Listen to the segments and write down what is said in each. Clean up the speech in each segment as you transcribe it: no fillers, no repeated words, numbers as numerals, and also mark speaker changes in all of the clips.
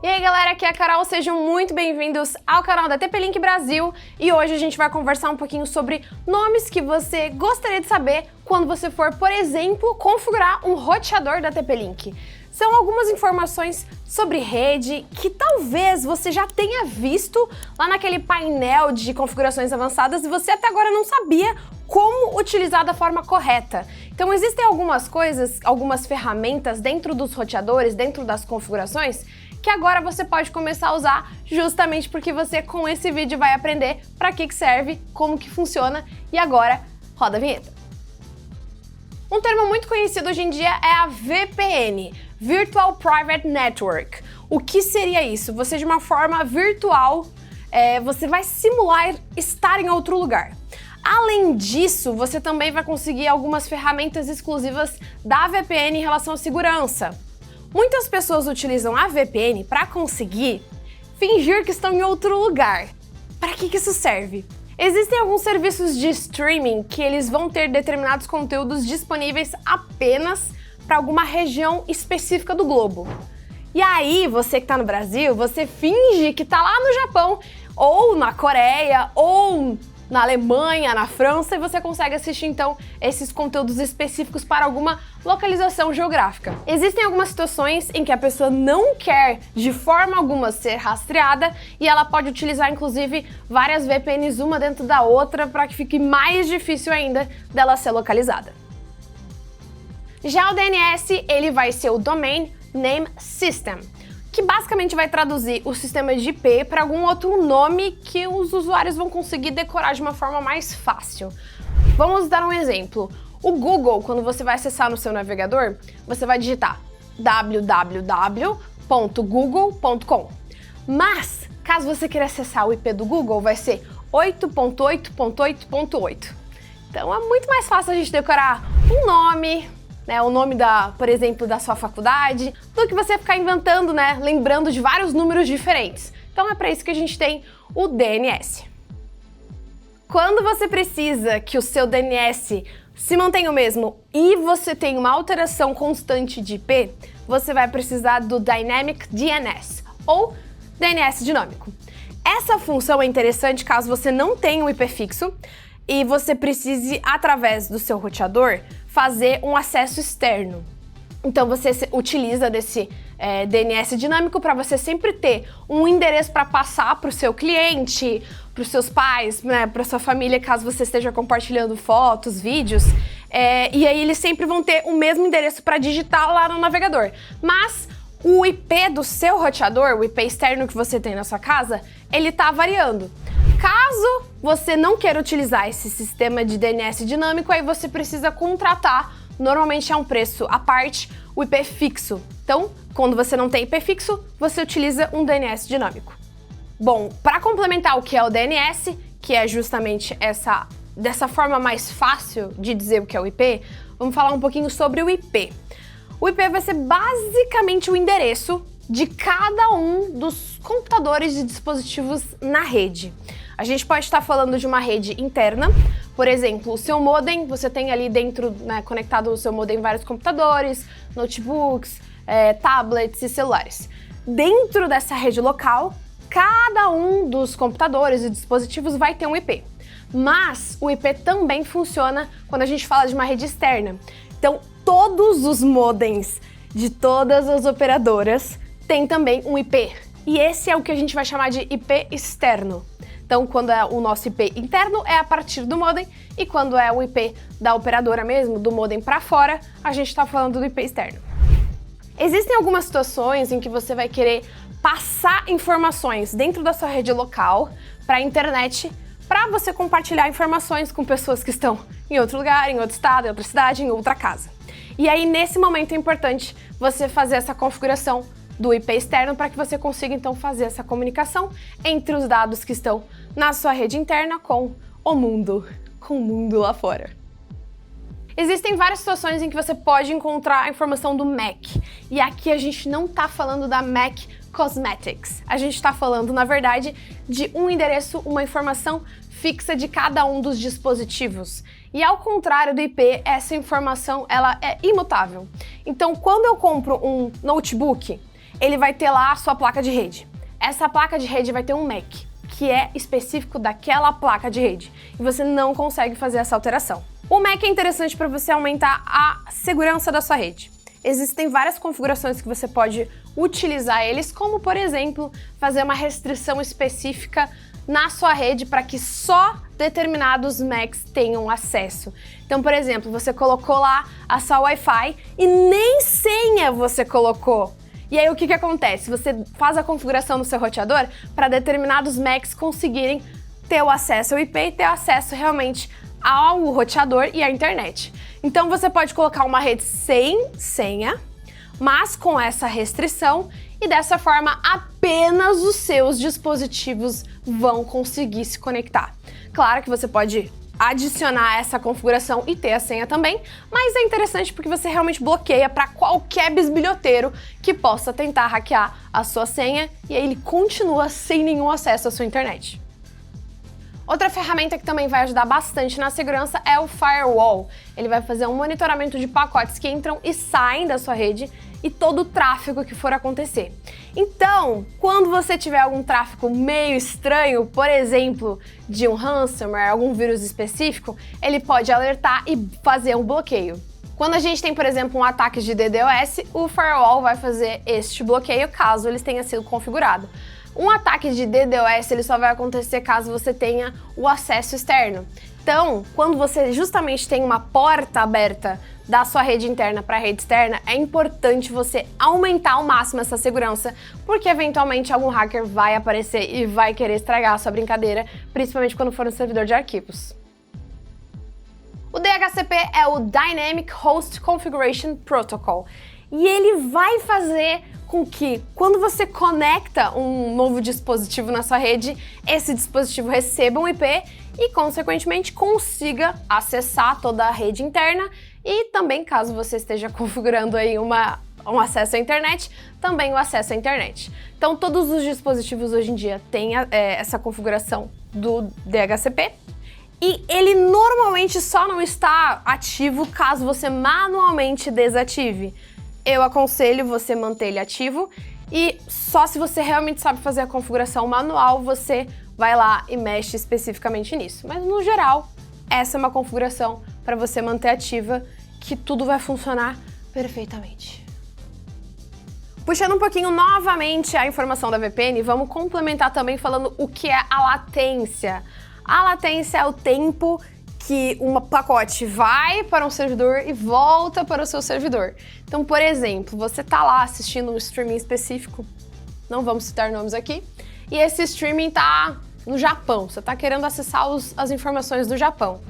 Speaker 1: E aí galera, aqui é a Carol, sejam muito bem-vindos ao canal da TP-Link Brasil e hoje a gente vai conversar um pouquinho sobre nomes que você gostaria de saber quando você for, por exemplo, configurar um roteador da TP-Link. São algumas informações sobre rede que talvez você já tenha visto lá naquele painel de configurações avançadas e você até agora não sabia como utilizar da forma correta. Então existem algumas coisas, algumas ferramentas dentro dos roteadores, dentro das configurações, que agora você pode começar a usar justamente porque você com esse vídeo vai aprender para que serve, como que funciona e agora roda a vinheta. Um termo muito conhecido hoje em dia é a VPN, Virtual Private Network. O que seria isso? Você de uma forma virtual, você vai simular estar em outro lugar. Além disso, você também vai conseguir algumas ferramentas exclusivas da VPN em relação à segurança. Muitas pessoas utilizam a VPN para conseguir fingir que estão em outro lugar. Para que isso serve? Existem alguns serviços de streaming que eles vão ter determinados conteúdos disponíveis apenas para alguma região específica do globo. E aí, você que está no Brasil, você finge que está lá no Japão, ou na Coreia, ou na Alemanha, na França, e você consegue assistir então esses conteúdos específicos para alguma localização geográfica. Existem algumas situações em que a pessoa não quer de forma alguma ser rastreada e ela pode utilizar inclusive várias VPNs uma dentro da outra para que fique mais difícil ainda dela ser localizada. Já o DNS, ele vai ser o Domain Name System, que basicamente vai traduzir o sistema de IP para algum outro nome que os usuários vão conseguir decorar de uma forma mais fácil. Vamos dar um exemplo. O Google, quando você vai acessar no seu navegador, você vai digitar www.google.com. Mas, caso você queira acessar o IP do Google, vai ser 8.8.8.8. Então é muito mais fácil a gente decorar um nome, o nome por exemplo, da sua faculdade, do que você ficar inventando, lembrando de vários números diferentes. Então é para isso que a gente tem o DNS. Quando você precisa que o seu DNS se mantenha o mesmo e você tem uma alteração constante de IP, você vai precisar do Dynamic DNS, ou DNS dinâmico. Essa função é interessante caso você não tenha um IP fixo e você precise, através do seu roteador, fazer um acesso externo. Então você utiliza desse DNS dinâmico para você sempre ter um endereço para passar para o seu cliente, para os seus pais, para sua família, caso você esteja compartilhando fotos, vídeos. E aí eles sempre vão ter o mesmo endereço para digitar lá no navegador. Mas o IP do seu roteador, o IP externo que você tem na sua casa, ele está variando. Caso você não queira utilizar esse sistema de DNS dinâmico, aí você precisa contratar, normalmente é um preço à parte, o IP fixo. Então, quando você não tem IP fixo, você utiliza um DNS dinâmico. Bom, para complementar o que é o DNS, que é justamente dessa forma mais fácil de dizer o que é o IP, vamos falar um pouquinho sobre o IP. O IP vai ser basicamente o endereço de cada um dos computadores e dispositivos na rede. A gente pode estar falando de uma rede interna, por exemplo, o seu modem, você tem ali dentro, conectado o seu modem vários computadores, notebooks, tablets e celulares. Dentro dessa rede local, cada um dos computadores e dispositivos vai ter um IP. Mas o IP também funciona quando a gente fala de uma rede externa. Então, todos os modems de todas as operadoras têm também um IP. E esse é o que a gente vai chamar de IP externo. Então, quando é o nosso IP interno, é a partir do modem, e quando é o IP da operadora mesmo, do modem para fora, a gente está falando do IP externo. Existem algumas situações em que você vai querer passar informações dentro da sua rede local para a internet, para você compartilhar informações com pessoas que estão em outro lugar, em outro estado, em outra cidade, em outra casa. E aí, nesse momento, é importante você fazer essa configuração do IP externo para que você consiga então fazer essa comunicação entre os dados que estão na sua rede interna com o mundo lá fora. Existem várias situações em que você pode encontrar a informação do MAC, e aqui a gente não está falando da MAC Cosmetics, a gente está falando, na verdade, de um endereço, uma informação fixa de cada um dos dispositivos. E ao contrário do IP, essa informação ela é imutável. Então, quando eu compro um notebook, ele vai ter lá a sua placa de rede. Essa placa de rede vai ter um MAC, que é específico daquela placa de rede, e você não consegue fazer essa alteração. O MAC é interessante para você aumentar a segurança da sua rede. Existem várias configurações que você pode utilizar eles, como por exemplo, fazer uma restrição específica na sua rede para que só determinados MACs tenham acesso. Então, por exemplo, você colocou lá a sua Wi-Fi e nem senha você colocou. E aí o que acontece? Você faz a configuração do seu roteador para determinados MACs conseguirem ter o acesso ao IP e ter acesso realmente ao roteador e à internet. Então você pode colocar uma rede sem senha, mas com essa restrição, e dessa forma apenas os seus dispositivos vão conseguir se conectar. Claro que você pode adicionar essa configuração e ter a senha também, mas é interessante porque você realmente bloqueia para qualquer bisbilhoteiro que possa tentar hackear a sua senha e aí ele continua sem nenhum acesso à sua internet. Outra ferramenta que também vai ajudar bastante na segurança é o Firewall. Ele vai fazer um monitoramento de pacotes que entram e saem da sua rede e todo o tráfego que for acontecer. Então, quando você tiver algum tráfego meio estranho, por exemplo, de um ransomware, algum vírus específico, ele pode alertar e fazer um bloqueio. Quando a gente tem, por exemplo, um ataque de DDoS, o Firewall vai fazer este bloqueio caso ele tenha sido configurado. Um ataque de DDoS ele só vai acontecer caso você tenha o acesso externo. Então, quando você justamente tem uma porta aberta da sua rede interna para a rede externa, é importante você aumentar ao máximo essa segurança, porque eventualmente algum hacker vai aparecer e vai querer estragar a sua brincadeira, principalmente quando for um servidor de arquivos. O DHCP é o Dynamic Host Configuration Protocol, e ele vai fazer com que, quando você conecta um novo dispositivo na sua rede, esse dispositivo receba um IP e, consequentemente, consiga acessar toda a rede interna e também, caso você esteja configurando aí um acesso à internet, também o acesso à internet. Então, todos os dispositivos hoje em dia têm essa configuração do DHCP e ele normalmente só não está ativo caso você manualmente desative. Eu aconselho você manter ele ativo e só se você realmente sabe fazer a configuração manual, você vai lá e mexe especificamente nisso. Mas no geral, essa é uma configuração para você manter ativa, que tudo vai funcionar perfeitamente. Puxando um pouquinho novamente a informação da VPN, vamos complementar também falando o que é a latência. A latência é o tempo que um pacote vai para um servidor e volta para o seu servidor. Então, por exemplo, você está lá assistindo um streaming específico, não vamos citar nomes aqui, e esse streaming está no Japão, você está querendo acessar as informações do Japão.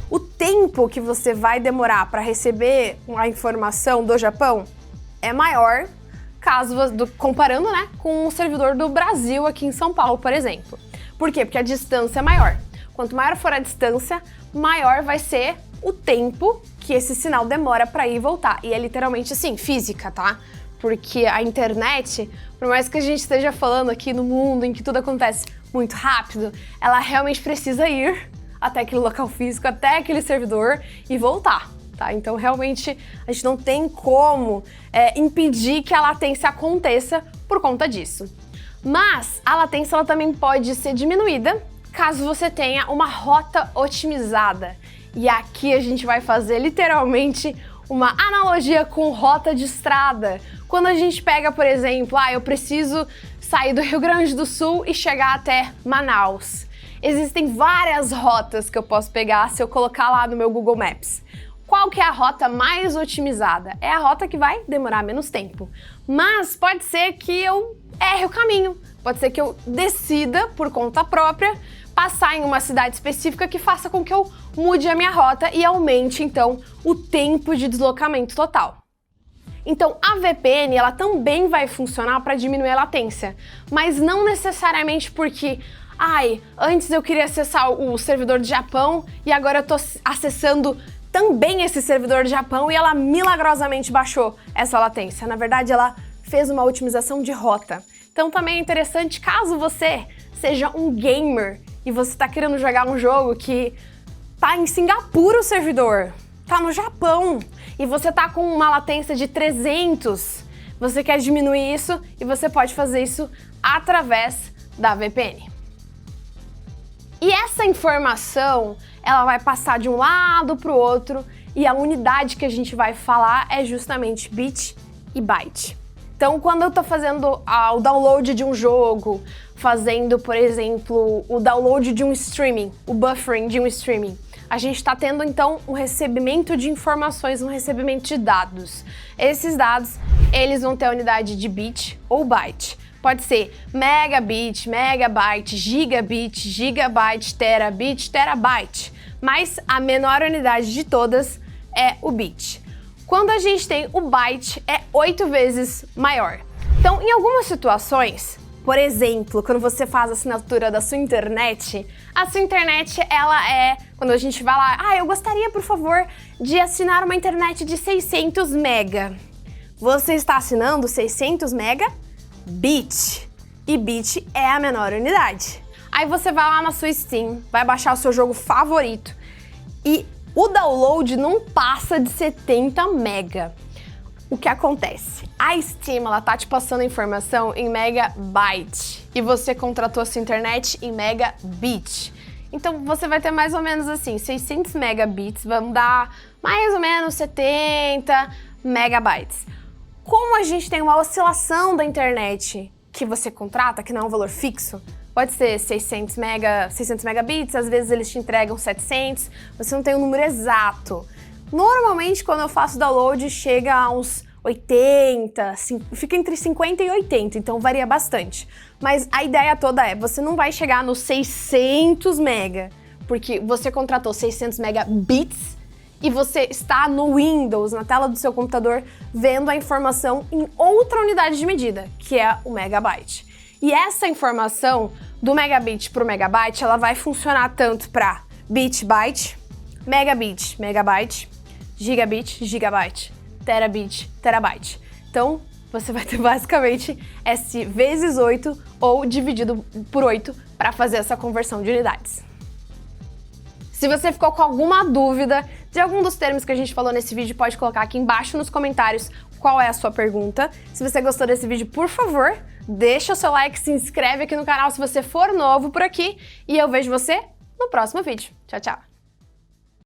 Speaker 1: O tempo que você vai demorar para receber a informação do Japão é maior, comparando, né, com o servidor do Brasil aqui em São Paulo, por exemplo. Por quê? Porque a distância é maior. Quanto maior for a distância, maior vai ser o tempo que esse sinal demora para ir e voltar. E é literalmente assim, física, tá? Porque a internet, por mais que a gente esteja falando aqui no mundo em que tudo acontece muito rápido, ela realmente precisa ir até aquele local físico, até aquele servidor e voltar, tá? Então, realmente, a gente não tem como impedir que a latência aconteça por conta disso. Mas a latência ela também pode ser diminuída caso você tenha uma rota otimizada. E aqui a gente vai fazer literalmente uma analogia com rota de estrada. Quando a gente pega, por exemplo, eu preciso sair do Rio Grande do Sul e chegar até Manaus. Existem várias rotas que eu posso pegar se eu colocar lá no meu Google Maps. Qual que é a rota mais otimizada? É a rota que vai demorar menos tempo. Mas pode ser que eu erre o caminho. Pode ser que eu decida, por conta própria, passar em uma cidade específica que faça com que eu mude a minha rota e aumente, então, o tempo de deslocamento total. Então, a VPN, ela também vai funcionar para diminuir a latência, mas não necessariamente porque, antes eu queria acessar o servidor do Japão e agora eu tô acessando também esse servidor do Japão e ela milagrosamente baixou essa latência. Na verdade, ela fez uma otimização de rota. Então, também é interessante, caso você seja um gamer e você está querendo jogar um jogo que tá em Singapura o servidor, tá no Japão, e você tá com uma latência de 300, você quer diminuir isso e você pode fazer isso através da VPN. E essa informação, ela vai passar de um lado para o outro e a unidade que a gente vai falar é justamente bit e byte. Então, quando eu estou fazendo o download de um jogo, fazendo, por exemplo, o download de um streaming, o buffering de um streaming, a gente está tendo, então, um recebimento de informações, um recebimento de dados. Esses dados, eles vão ter a unidade de bit ou byte. Pode ser megabit, megabyte, gigabit, gigabyte, terabit, terabyte. Mas a menor unidade de todas é o bit. Quando a gente tem o byte, é 8 vezes maior. Então, em algumas situações, por exemplo, quando você faz a assinatura da sua internet, a sua internet, ela é, quando a gente vai lá, eu gostaria, por favor, de assinar uma internet de 600 mega. Você está assinando 600 mega? Bit. E bit é a menor unidade. Aí você vai lá na sua Steam, vai baixar o seu jogo favorito e o download não passa de 70 mega. O que acontece? A Steam, ela tá te passando a informação em megabyte e você contratou a sua internet em megabit. Então você vai ter mais ou menos assim, 600 megabits, vamos dar mais ou menos 70 megabytes. Como a gente tem uma oscilação da internet que você contrata, que não é um valor fixo, pode ser 600 megabits, às vezes eles te entregam 700, você não tem um número exato. Normalmente, quando eu faço download, chega a uns 80, fica entre 50 e 80, então varia bastante. Mas a ideia toda é, você não vai chegar nos 600 mega, porque você contratou 600 megabits e você está no Windows, na tela do seu computador, vendo a informação em outra unidade de medida, que é o megabyte. E essa informação do megabit para o megabyte, ela vai funcionar tanto para bit, byte, megabit, megabyte, gigabit, gigabyte, terabit, terabyte. Então, você vai ter basicamente esse vezes 8 ou dividido por 8 para fazer essa conversão de unidades. Se você ficou com alguma dúvida de algum dos termos que a gente falou nesse vídeo, pode colocar aqui embaixo nos comentários qual é a sua pergunta. Se você gostou desse vídeo, por favor, deixa o seu like, se inscreve aqui no canal se você for novo por aqui e eu vejo você no próximo vídeo. Tchau, tchau!